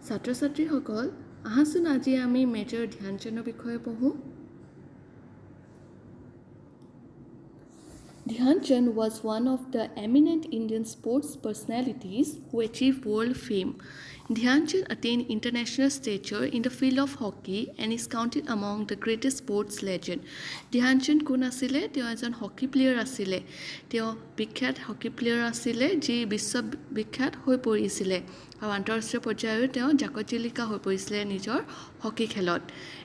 ছাত্ৰ ছাত্ৰীসকল আহাচোন আজি আমি মেজৰ ধ্যানচান্দৰ বিষয়ে পঢ়ো Dhyanchand was one of the eminent Indian sports personalities who achieved world fame. Dhyanchand attained international stature in the field of hockey and is counted among the greatest sports legend. Dhyanchand কোন আছিল? তেওঁ এজন hockey player আছিল। তেওঁ বিখ্যাত hockey player আছিল যি বিশ্ব বিখ্যাত হৈ পৰিছিল আৰু আন্তঃৰাষ্ট্ৰীয় পৰ্যায়ত তেওঁ জাকত-জিলিকা হৈ পৰিছিল নিজৰ হকি খেলত।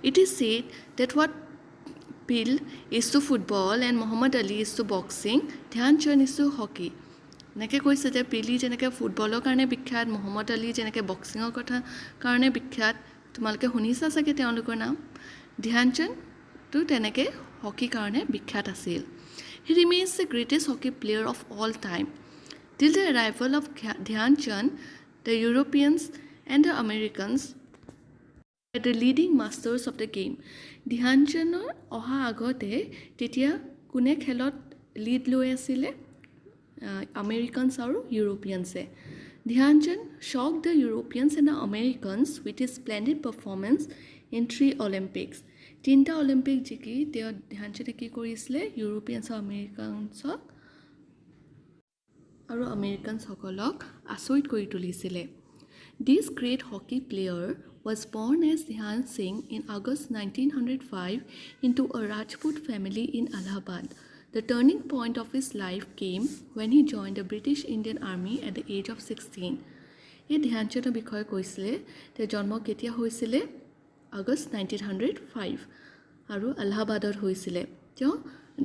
It is said that what Bill is to football and Muhammad Ali is to boxing, Dhyanchand is to hockey. এনেকৈ কৈছে যে পিলি যেনেকৈ ফুটবলৰ কাৰণে বিখ্যাত, মহম্মদ আলী যেনেকৈ বক্সিঙৰ কথা কাৰণে বিখ্যাত, তোমালোকে শুনিছা চাগে তেওঁলোকৰ নাম। ধ্যানচান্দটো তেনেকৈ হকীৰ কাৰণে বিখ্যাত আছিল। He remains the greatest hockey player of all time. Till the arrival of Dhyanchand, the Europeans and the Americans were the leading masters of the game. ধ্যানচান্দৰ অহা আগতে তেতিয়া কোনে খেলত লিড লৈ আছিলে? আমেৰিকানছ আৰু ইউৰোপিয়ানছে। Dhyan Chand shocked the Europeans and the Americans with his splendid performance in 3 Olympics. 3টা অলিম্পিক জিকি তেওঁ ধ্যানচান্দে কি কৰিছিলে? ইউৰোপিয়ানছ আৰু আমেৰিকানসকলক আচৰিত কৰি তুলিছিলে। This great hockey player was born as Dhyan Singh in August 1905 into a Rajput family in Allahabad. The turning point of his life came when he joined the British Indian Army at the age of 16. এই ধ্যানচান্দৰ বিষয়ে কৈছিলে তেওঁৰ জন্ম কেতিয়া হৈছিলে? আগষ্ট 1905 আৰু এলাহাবাদত হৈছিলে। তেওঁ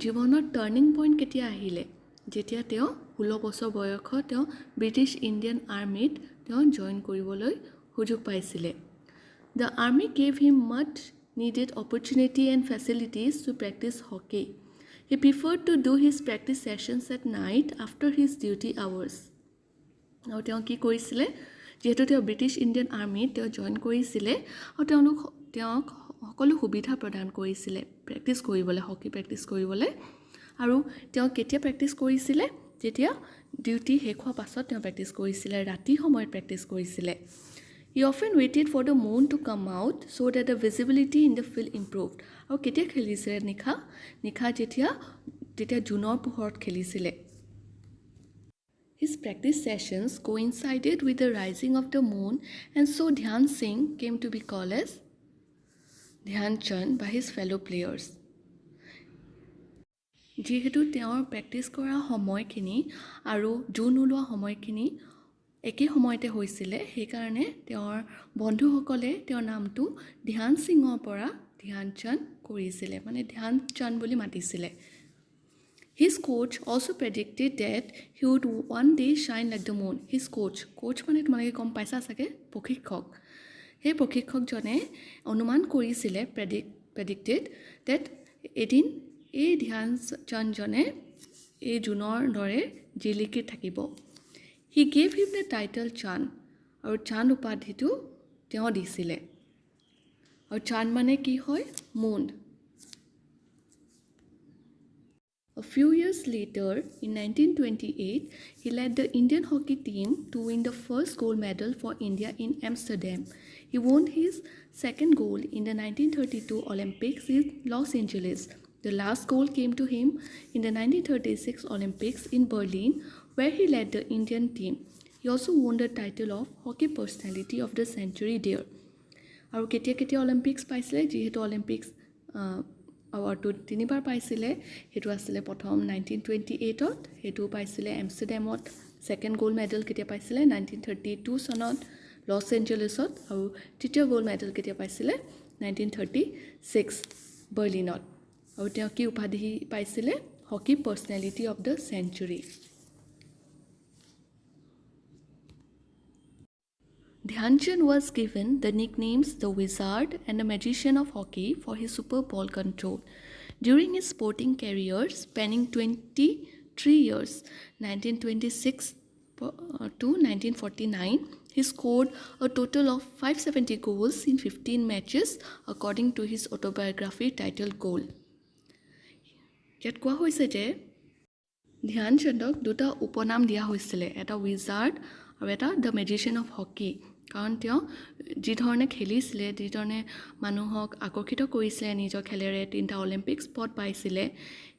জীৱনৰ টাৰ্নিং পইণ্ট কেতিয়া আহিলে? যেতিয়া তেওঁ 16 বছৰ বয়সত তেওঁ ব্ৰিটিছ ইণ্ডিয়ান আৰ্মিত তেওঁ জইন কৰিবলৈ সুযোগ পাইছিলে। The army gave him much needed opportunity and facilities to practice hockey. He preferred to do his practice sessions at night after his duty hours. আৰু তেওঁ কি কৰিছিলে? যেহেতু তেওঁ ব্ৰিটিছ ইণ্ডিয়ান আৰ্মিত তেওঁ জইন কৰিছিলে আৰু তেওঁক সকলো সুবিধা প্ৰদান কৰিছিলে প্ৰেক্টিছ কৰিবলৈ, হকী প্ৰেক্টিছ কৰিবলৈ। আৰু তেওঁ কেতিয়া প্ৰেক্টিছ কৰিছিলে? যেতিয়া ডিউটি শেষ হোৱাৰ পাছত তেওঁ প্ৰেক্টিছ কৰিছিলে, ৰাতি সময়ত প্ৰেক্টিছ কৰিছিলে। He often waited for the moon to come out so that the visibility in the field improved. আৰু কেতিয়া খেলিছিলে? নিশা যেতিয়া জুনৰ পোহৰত খেলিছিলে। His practice sessions coincided with the rising of the moon and so Dhyan Singh came to be called as Dhyanchand by his fellow players. যিহেতু তেওঁৰ practice কৰা সময়খিনি আৰু জোন ওলোৱা সময়খিনি একে সময়তে হৈছিলে, সেইকাৰণে তেওঁৰ বন্ধুসকলে তেওঁৰ নামটো ধ্যান সিঙৰ পৰা ধ্যানচান্দ কৰিছিলে, মানে ধ্যানচান্দ বুলি মাতিছিলে। His coach also predicted that he would one day shine like the moon. His coach মানে তোমালোকে গম পাইছা চাগে, প্ৰশিক্ষক। সেই প্ৰশিক্ষকজনে অনুমান কৰিছিলে, predicted that এদিন এই ধ্যানচান্দজনে এই জোনৰ দৰে জিলিকি থাকিব। He gave him the title Chand, আৰু চান্দ উপাধিটো তেওঁ দিছিলে। আৰু চান্দ মানে কি হয়? মুন। A few years later, in 1928, he led the Indian hockey team to win the first gold medal for India in Amsterdam. He won his second gold in the 1932 Olympics in Los Angeles. The last gold came to him in the 1936 Olympics in Berlin, where he led the Indian team. He also won the title of Hockey Personality of the Century there. আৰু কেতিয়া Olympics পাইছিলে? যিহেতু Olympics আৱাৰ্ডটো 3বাৰ পাইছিলে। সেইটো আছিলে প্ৰথম 1928ত, সেইটো পাইছিলে এমষ্টাৰডামত। ছেকেণ্ড গ'ল্ড মেডেল কেতিয়া পাইছিলে? 1932 চনত লছ এঞ্জেলেছত। আৰু তৃতীয় গ'ল্ড মেডেল কেতিয়া পাইছিলে? 1936 বাৰ্লিনত। আৰু তেওঁ কি উপাধি পাইছিলে? Hockey personality of the century. Dhyanchand was given the nicknames the Wizard and the Magician of Hockey for his super ball control. During his sporting career spanning 23 years, 1926 to 1949, he scored a total of 570 goals in 15 matches according to his autobiography titled Goal. ইয়াত কোৱা হৈছে যে ধ্যানচান্দক দুটা উপনাম দিয়া হৈছিলে, এটা wizard আৰু এটা দ্য মেজিচিয়ান অফ হকী। কাৰণ তেওঁ যি ধৰণে খেলিছিলে যি ধৰণে মানুহক আকৰ্ষিত কৰিছিলে নিজৰ খেলেৰে 3টা অলিম্পিক স্পট পাইছিলে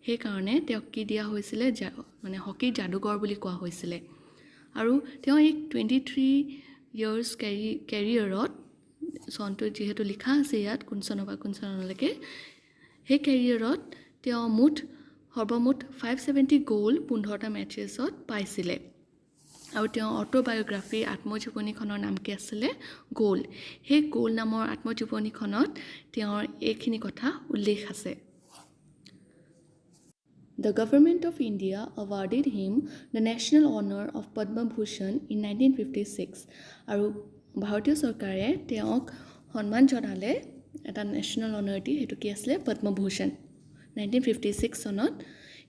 সেইকাৰণে তেওঁক কি দিয়া হৈছিলে মানে হকীৰ যাদুকৰ বুলি কোৱা হৈছিলে আৰু তেওঁ এই 23 ইয়াৰ্ছ কেৰিয়াৰত চনটো যিহেতু লিখা আছে ইয়াত কোন চনৰ পৰা কোন চনলৈকে সেই কেৰিয়াৰত তেওঁ সৰ্বমুঠ 570 গ'ল 15টা মেচেছত পাইছিলে আৰু তেওঁ অটোবায়োগ্ৰাফি আত্মজীৱনীখনৰ নাম কি আছিলে গ'ল সেই গ'ল নামৰ আত্মজীৱনীখনত তেওঁৰ এইখিনি কথা উল্লেখ আছে The government of India awarded him the national honor of Padma Bhushan in 1956 আৰু ভাৰতীয় চৰকাৰে তেওঁক সন্মান জনালে এটা নেশ্যনেল অনাৰ দি হেতু কি আছিলে পদ্ম ভূষণ 1956 চনত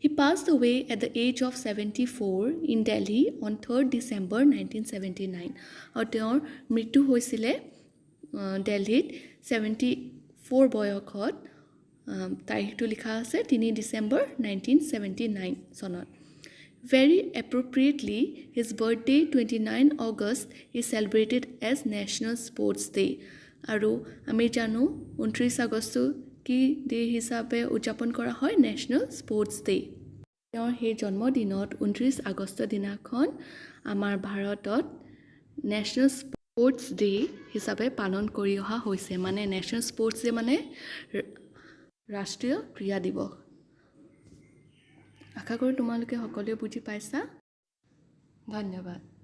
He passed away at the age of 74 in Delhi on 3rd December 1979 আৰু তেওঁৰ মৃত্যু হৈছিলে দিল্লীত 74 বয়সত তাৰিখটো লিখা আছে 3 ডিসেম্বৰ 1979 চনত Very appropriately, his birthday 29 August is celebrated as National Sports Day. আৰু আমি জানো 29 আগষ্ট কি ডে হিচাপে উদযাপন কৰা হয় নেশ্যনেল স্পৰ্টছ ডে তেওঁৰ সেই জন্মদিনত 29 আগষ্ট দিনাখন আমাৰ ভাৰতত নেশ্যনেল স্পৰ্টছ ডে হিচাপে পালন কৰি অহা হৈছে মানে নেশ্যনেল স্পৰ্টছ ডে মানে ৰাষ্ট্ৰীয় ক্ৰীড়া দিৱস আশা কৰোঁ তোমালোকে সকলোৱে বুজি পাইছা ধন্যবাদ